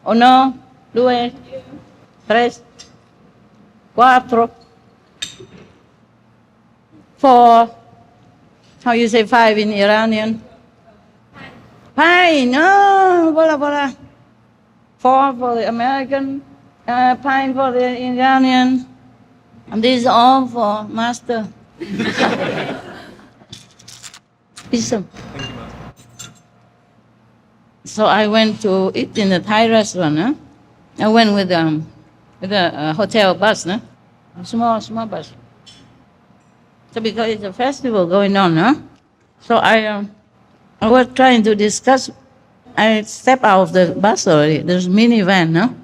Uno, due, tres, cuatro, four. How you say five in Iranian? Pine. No, voila, voila. Four for the American, pine for the Iranian. And these are all for Master. Listen. So I went to eat in a Thai restaurant. Huh? I went with a hotel bus, no? A small bus. So because it's a festival going on, huh? So I was trying to discuss. I stepped out of the bus already. There's a minivan, no?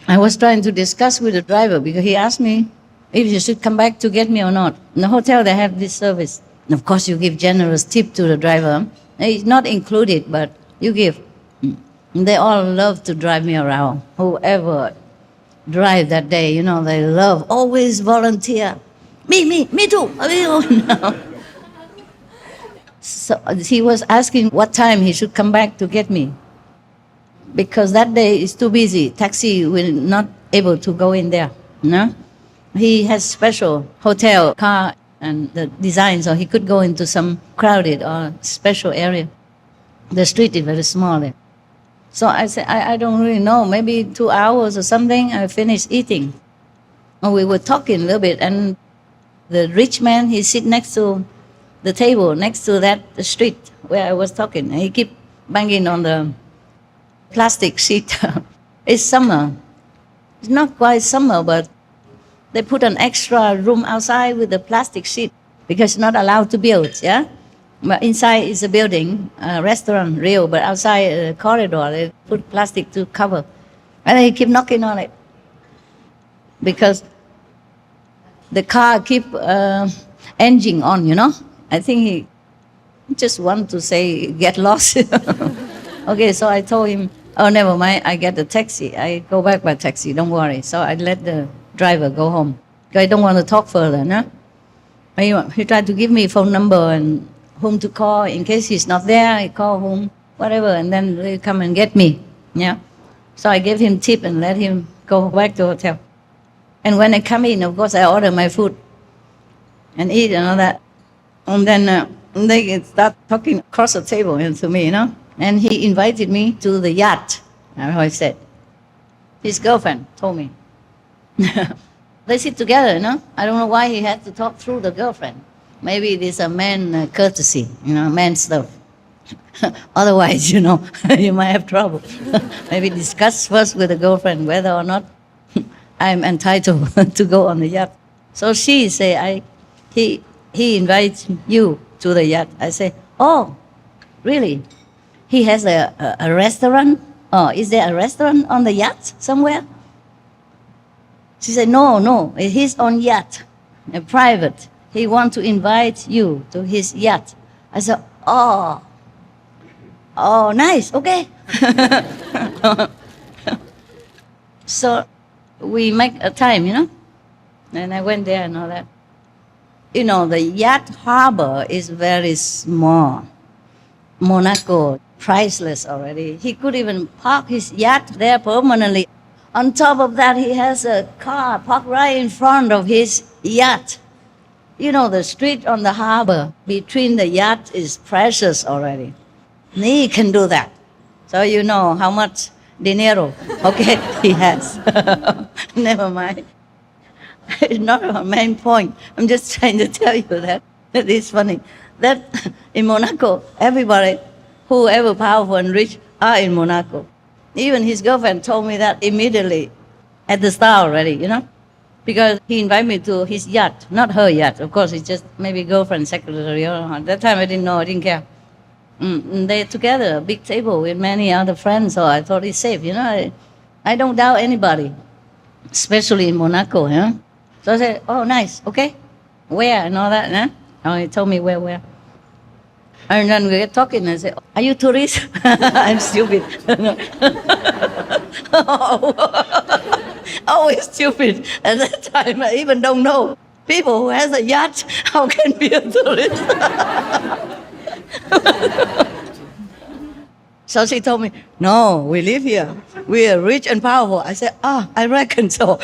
I was trying to discuss with the driver because he asked me if you should come back to get me or not. In the hotel, they have this service. And of course, you give generous tip to the driver. It's not included, but you give. They all love to drive me around. Whoever drive that day, they love, always volunteer. Me too. No. So he was asking what time he should come back to get me. Because that day is too busy. Taxi will not able to go in there. No? He has special hotel car and the design, so he could go into some crowded or special area. The street is very small there. So I said, I don't really know, maybe 2 hours or something, I finished eating. And we were talking a little bit, and the rich man, he sit next to the table, next to that street where I was talking. And he keep banging on the plastic sheet. It's summer. It's not quite summer, but they put an extra room outside with the plastic sheet because it's not allowed to build, yeah? But inside is a building, a restaurant, real, but outside a corridor, they put plastic to cover. And they keep knocking on it because the car keep engine on, I think he just want to say, get lost. Okay, so I told him, oh, never mind, I get the taxi. I go back by taxi, don't worry. So I let the driver go home. I don't want to talk further, no? He tried to give me phone number and whom to call in case he's not there. He call whom, whatever, and then they come and get me, yeah? So I gave him tip and let him go back to the hotel. And when I come in, of course, I order my food and eat and all that. And then they start talking across the table to me, And he invited me to the yacht, that's how I said. His girlfriend told me. They sit together, I don't know why he had to talk through the girlfriend. Maybe it is a man courtesy, man stuff. Otherwise, you might have trouble. Maybe discuss first with the girlfriend whether or not I'm entitled to go on the yacht. So she say, he invites you to the yacht. I say, oh, really? He has a restaurant? Oh, is there a restaurant on the yacht somewhere? She said, no, his own yacht, a private. He wants to invite you to his yacht. I said, oh, nice, okay. So we make a time, and I went there and all that. The yacht harbor is very small. Monaco, priceless already. He could even park his yacht there permanently. On top of that, he has a car parked right in front of his yacht. The street on the harbor between the yacht is precious already. He can do that. So you know how much dinero, okay, he has. Never mind. It's not a main point. I'm just trying to tell you that it's funny. That in Monaco, everybody, whoever powerful and rich, are in Monaco. Even his girlfriend told me that immediately at the start already, because he invited me to his yacht, not her yacht. Of course, it's just maybe girlfriend, secretary. At that time, I didn't know, I didn't care. They're together, a big table with many other friends, so I thought it's safe, I don't doubt anybody, especially in Monaco, So I said, oh, nice, okay. Where and all that, Oh, he told me where. And then we get talking and I say, are you tourist? I'm stupid. Always stupid. At that time, I even don't know. People who has a yacht, how can be a tourist? So she told me, no, we live here. We are rich and powerful. I said, I reckon so.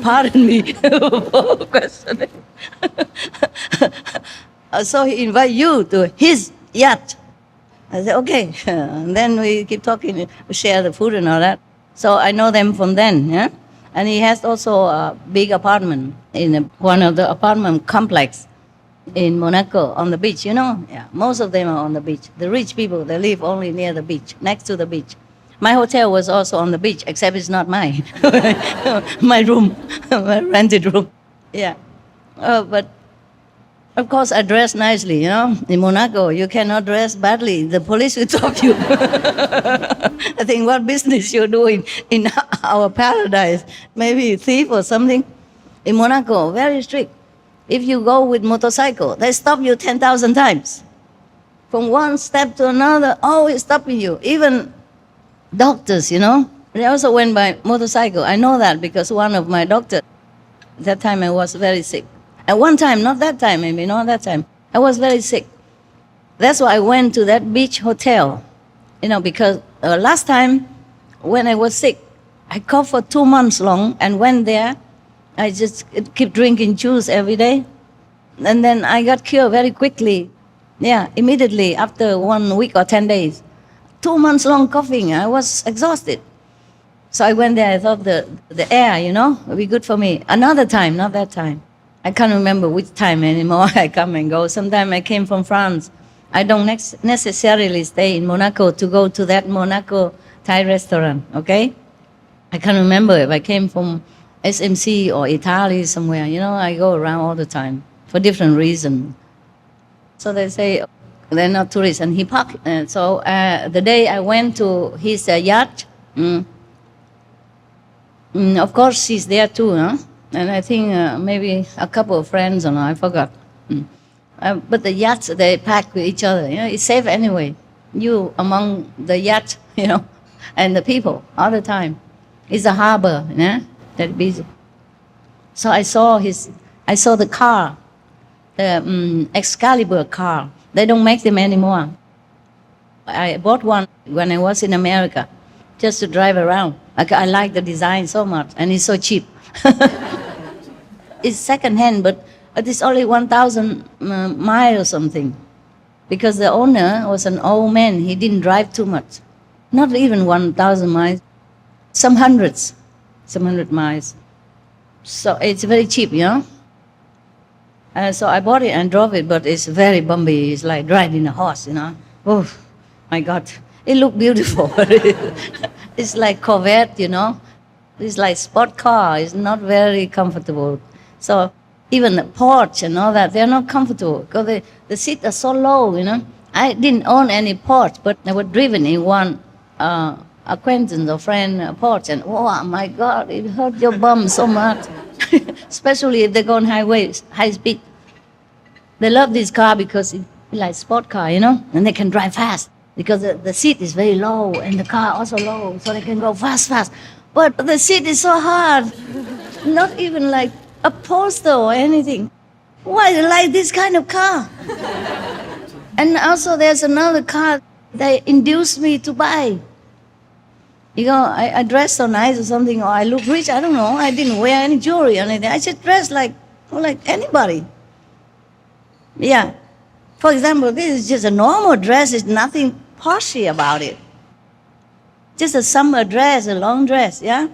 Pardon me for questioning. So he invite you to his yacht. I said, okay. And then we keep talking, we share the food and all that. So I know them from then, yeah? And he has also a big apartment in one of the apartment complex in Monaco on the beach, Yeah, most of them are on the beach. The rich people, they live only near the beach, next to the beach. My hotel was also on the beach, except it's not mine. My room, my rented room. Yeah. But of course, I dress nicely, In Monaco, you cannot dress badly. The police will stop you. I think, what business you're doing in our paradise? Maybe thief or something. In Monaco, very strict. If you go with motorcycle, they stop you 10,000 times. From one step to another, always stopping you. Even doctors, They also went by motorcycle. I know that because one of my doctors, that time I was very sick. At one time, not that time, maybe not that time, I was very sick. That's why I went to that beach hotel, because last time when I was sick, I coughed for 2 months long and went there. I just keep drinking juice every day. And then I got cured very quickly. Yeah, immediately after 1 week or 10 days. 2 months long coughing. I was exhausted. So I went there. I thought the air, would be good for me. Another time, not that time. I can't remember which time anymore. I come and go. Sometime I came from France. I don't necessarily stay in Monaco to go to that Monaco Thai restaurant, okay? I can't remember if I came from SMC or Italy somewhere. I go around all the time for different reasons. So they say they're not tourists, and he parked. So the day I went to his yacht, of course she's there too, and I think maybe a couple of friends, or no, I forgot. But the yachts, they pack with each other. It's safe anyway. You among the yacht, and the people all the time. It's a harbor, that busy. So I saw the car, the Excalibur car. They don't make them anymore. I bought one when I was in America, just to drive around. I like the design so much, and it's so cheap. It's second-hand, but it's only 1,000 miles or something. Because the owner was an old man. He didn't drive too much. Not even 1,000 miles. Some hundred miles. So it's very cheap, So I bought it and drove it, but it's very bumpy. It's like riding a horse, Oh, my God. It looked beautiful. It's like Corvette, It's like sport car. It's not very comfortable. So even the porch and all that, they're not comfortable because the seats are so low, I didn't own any porch, but I was driven in one acquaintance or friend porch, and oh my God, it hurt your bum so much. Especially if they go on highways, high speed. They love this car because it's like sport car, and they can drive fast because the seat is very low and the car also low, so they can go fast. But the seat is so hard, not even like a poster or anything. Why do you like this kind of car? And also there's another car they induced me to buy. I dress so nice or something, or I look rich, I don't know. I didn't wear any jewelry or anything. I just dress like anybody. Yeah. For example, this is just a normal dress. There's nothing poshy about it. Just a summer dress, a long dress, yeah?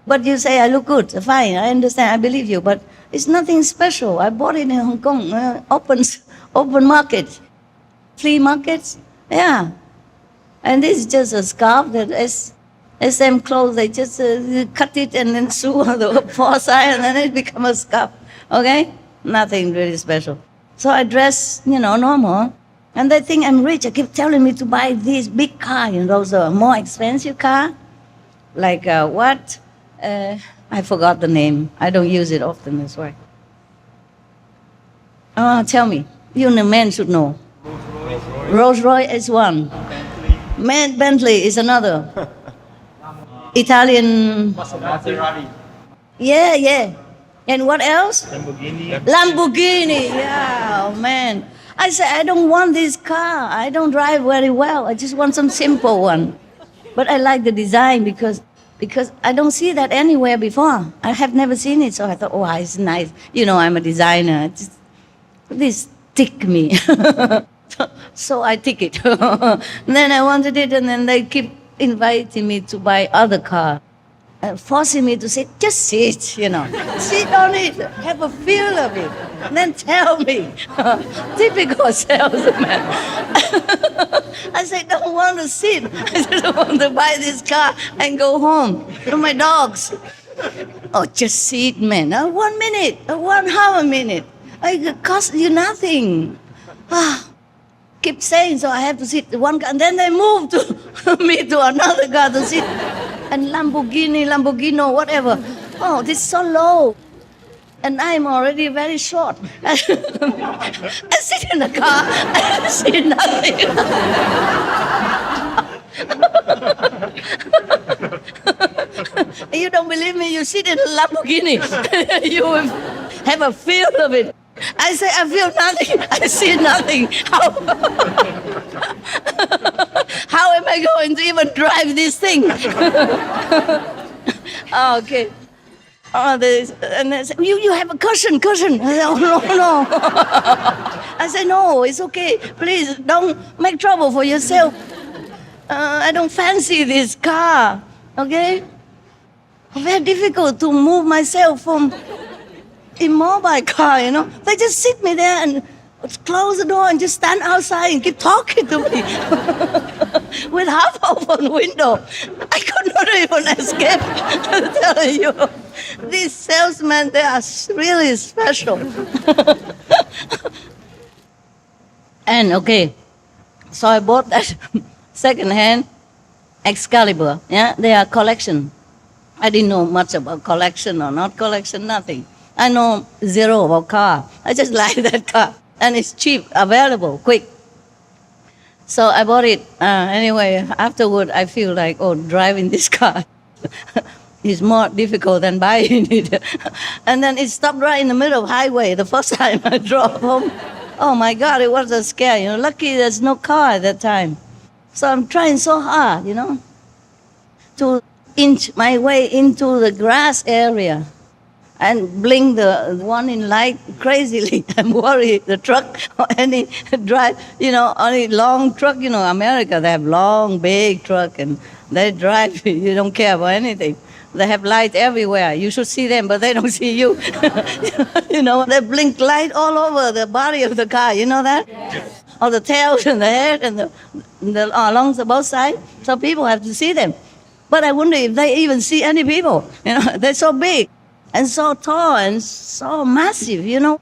But you say I look good, fine, I understand, I believe you, but it's nothing special. I bought it in Hong Kong, open market, flea markets, yeah. And this is just a scarf that SM clothes, they just cut it and then sew on the four sides and then it becomes a scarf, okay? Nothing really special. So I dress, normal. And they think I'm rich. They keep telling me to buy this big car, those are more expensive car. Like what? I forgot the name. I don't use it often, that's why. Tell me. You the men should know. Rolls Royce is one. Bentley is another. Italian. Maserati. Yeah. And what else? Lamborghini. Lamborghini, yeah, oh man. I said, I don't want this car. I don't drive very well. I just want some simple one. But I like the design because I don't see that anywhere before. I have never seen it. So I thought, oh, it's nice. You know, I'm a designer. This tick me. So I take it. Then I wanted it, and then they keep inviting me to buy other car. Forcing me to say, just sit, you know. Sit on it, have a feel of it, and then tell me. Typical salesman. I said, don't want to sit. I just want to buy this car and go home to my dogs. Oh, just sit, man. 1 minute, 1 half a minute. It costs you nothing. Keep saying, so I have to sit one car. And then they move to me to another car to sit. And Lamborghini, whatever. Oh, this is so low. And I'm already very short. I sit in the car, I see nothing. You don't believe me? You sit in a Lamborghini. You will have a feel of it. I say, I feel nothing. I see nothing. How am I going to even drive this thing? Okay. Oh, and they say, you have a cushion. I say, oh, no. I say, no, it's okay. Please, don't make trouble for yourself. I don't fancy this car, okay? Very difficult to move myself from immobile car, you know. They just sit me there and close the door and just stand outside and keep talking to me with half open window. I could not even escape. I'm telling you, these salesmen, they are really special. And okay, so I bought that second-hand Excalibur. Yeah, they are collection. I didn't know much about collection or not collection, nothing. I know zero about car. I just like that car. And it's cheap, available, quick. So I bought it. Anyway, afterward, I feel like, oh, driving this car is more difficult than buying it. And then it stopped right in the middle of highway the first time I drove home. Oh my God, it was a scare. You know, lucky there's no car at that time. So I'm trying so hard, you know, to inch my way into the grass area and blink the one in light crazily. I'm worried the truck or any drive, you know, any long truck, you know, America, they have long, big truck and they drive, you don't care about anything. They have light everywhere. You should see them, but they don't see you. You know, they blink light all over the body of the car, you know that? Yes. Or the tails and the head and along the both sides. So people have to see them. But I wonder if they even see any people. You know, they're so big and so tall and so massive, you know.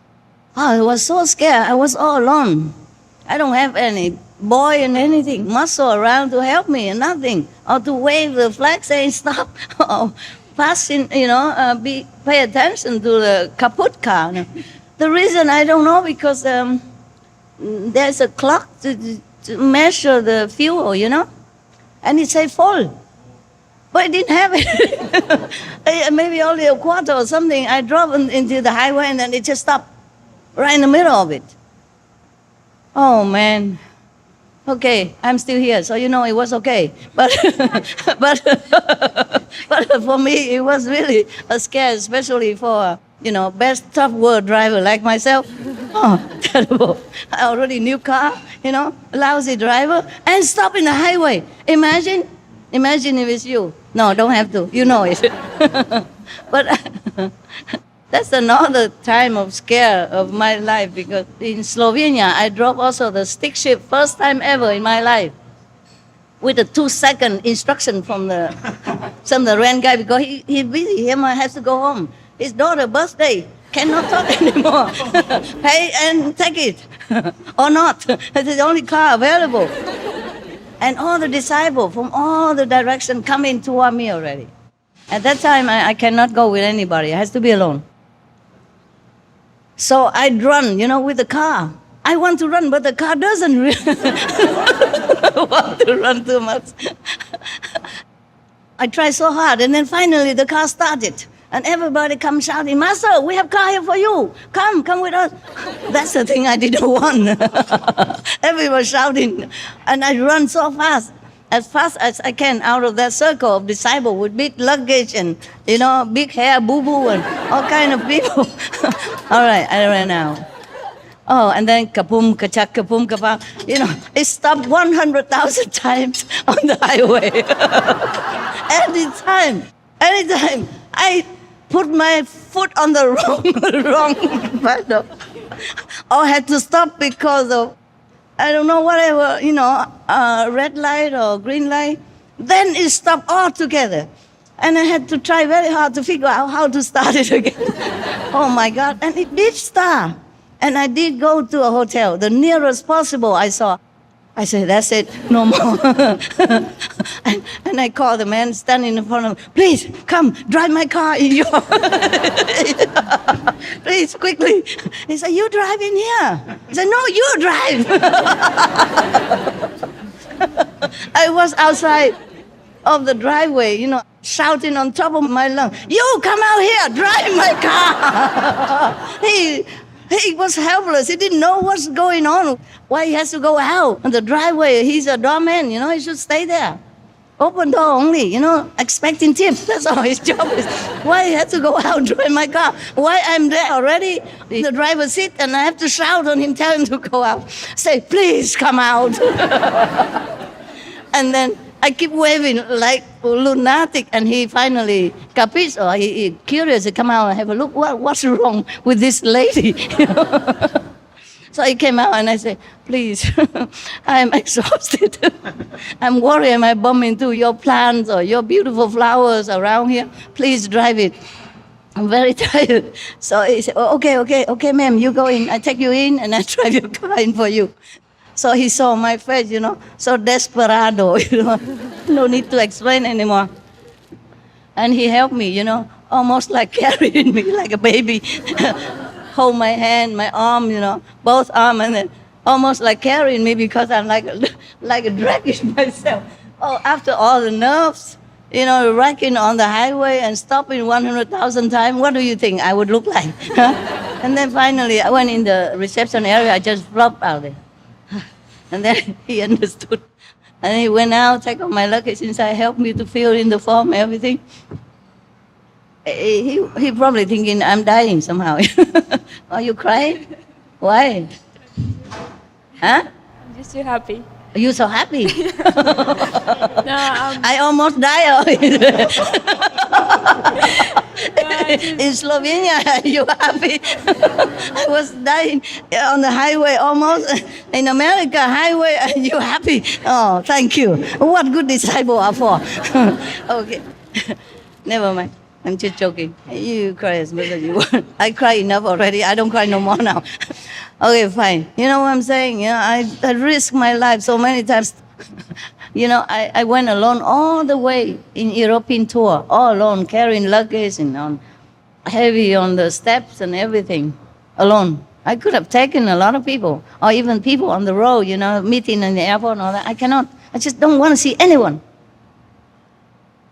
Oh, I was so scared. I was all alone. I don't have any boy and anything, muscle around to help me and nothing. Or to wave the flag saying stop. Or passing, you know, pay attention to the kaput car. The reason I don't know because there's a clock to measure the fuel, you know. And it say full. But I didn't have it. Maybe only a quarter or something. I drove into the highway and then it just stopped right in the middle of it. Oh, man. Okay, I'm still here, so you know it was okay. But for me, it was really a scare, especially for, you know, best tough world driver like myself. Oh, terrible. I already new car, you know, lousy driver, and stop in the highway. Imagine if it's you. No, don't have to. You know it. But that's another time of scare of my life because in Slovenia, I drove also the stick shift first time ever in my life with a 2-second instruction from the rent guy because he's busy. He has to go home. His daughter's birthday. Cannot talk anymore. Pay and take it or not. It's the only car available. And all the disciples from all the directions come in toward me already. At that time, I cannot go with anybody. I has to be alone. So I'd run, you know, with the car. I want to run, but the car doesn't really want to run too much. I tried so hard, and then finally the car started. And everybody comes shouting, Master, we have car here for you. Come with us. That's the thing I didn't want. Everyone shouting. And I run so fast as I can out of that circle of disciples with big luggage and, big hair, boo-boo, and all kind of people. All right, I ran out. Oh, and then kaboom, kachak, kaboom, kabam. It stopped 100,000 times on the highway. Anytime. I put my foot on the wrong pedal, or had to stop because of, I don't know, whatever, red light or green light. Then it stopped altogether. And I had to try very hard to figure out how to start it again. Oh my God. And it did start. And I did go to a hotel, the nearest possible I saw. I said, that's it, no more. and I called the man standing in front of me, please, come, drive my car. Please, quickly. He said, you drive in here. I said, no, you drive. I was outside of the driveway, shouting on top of my lungs, you come out here, drive my car. He was helpless. He didn't know what's going on. Why he has to go out on the driveway? He's a doorman, he should stay there. Open door only, expecting tips. That's all his job is. Why he has to go out and drive my car? Why I'm there already? The driver seat and I have to shout on him, tell him to go out. Say, please come out. And then I keep waving like a lunatic, and he finally capisce, or he curious to come out and have a look. What's wrong with this lady? So he came out and I said, please, I am exhausted. I'm worried I might bump into your plants or your beautiful flowers around here. Please drive it. I'm very tired. So he said, oh, okay, ma'am, you go in. I take you in and I drive your car in for you. So he saw my face, so desperado, no need to explain anymore. And he helped me, almost like carrying me like a baby. Hold my hand, my arm, both arms, and then almost like carrying me because I'm like a dragging myself. Oh, after all the nerves, wrecking on the highway and stopping 100,000 times, what do you think I would look like? And then finally, I went in the reception area, I just flopped out there. And then he understood. And he went out, take off my luggage inside, helped me to fill in the form, everything. He probably thinking I'm dying somehow. Are you crying? Why? Huh? I'm just too happy. Are you so happy? No, I almost died. In Slovenia, are you happy? I was dying on the highway almost. In America, highway, are you happy? Oh, thank you. What good disciple are for? Okay. Never mind. I'm just joking. You cry as much as you want. I cry enough already. I don't cry no more now. Okay, fine. You know what I'm saying? I risked my life so many times. I went alone all the way in European tour, all alone, carrying luggage and heavy on the steps and everything, alone. I could have taken a lot of people, or even people on the road, meeting in the airport and all that. I cannot. I just don't want to see anyone.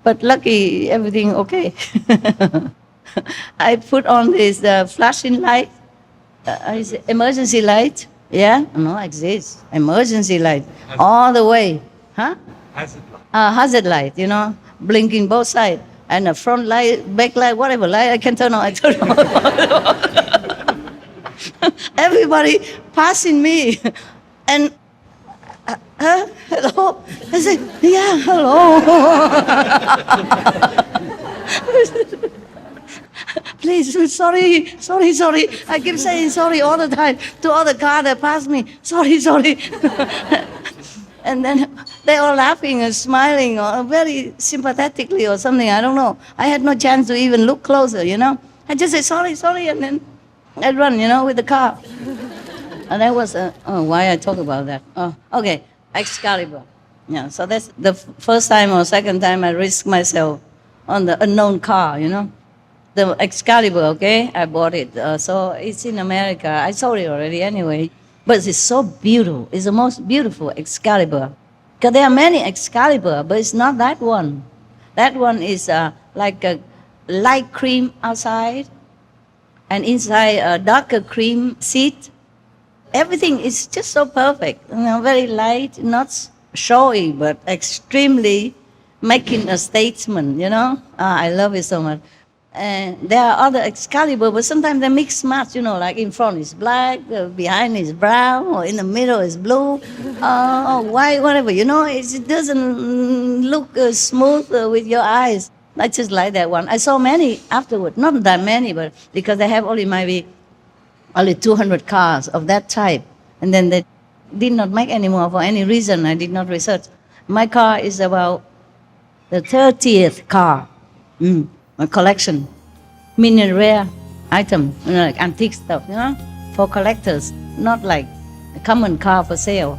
But lucky, everything okay. I put on this flashing light, emergency light. Yeah? No, exists. Emergency light. All the way. Huh? Hazard light. Hazard light, blinking both sides. And a front light, back light, whatever light I can turn on, I turn on. Everybody passing me. And hello? I said, yeah, hello. Please, sorry. I keep saying sorry all the time to all the cars that pass me. Sorry. And then they all laughing and smiling or very sympathetically or something, I don't know. I had no chance to even look closer, I just said sorry, and then I run, with the car. And that was, why I talk about that. Oh, okay, Excalibur. Yeah, so that's the first time or second time I risked myself on the unknown car, The Excalibur, okay, I bought it. So it's in America. I sold it already anyway. But it's so beautiful. It's the most beautiful Excalibur. Because there are many Excalibur, but it's not that one. That one is like a light cream outside, and inside a darker cream seat. Everything is just so perfect, very light, not showy, but extremely making a statement. I love it so much. And there are other Excalibur, but sometimes they mix match, like in front is black, behind is brown, or in the middle is blue, or white, whatever, it doesn't look smooth with your eyes. I just like that one. I saw many afterward, not that many, but because they have only maybe 200 cars of that type. And then they did not make any more for any reason. I did not research. My car is about the 30th car. My collection. Minion rare item, like antique stuff, for collectors, not like a common car for sale.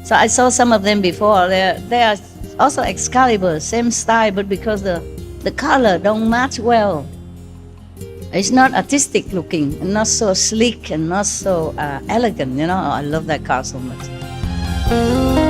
So I saw some of them before. They are also Excalibur, same style, but because the color don't match well. It's not artistic looking, and not so sleek, and not so elegant, I love that car so much.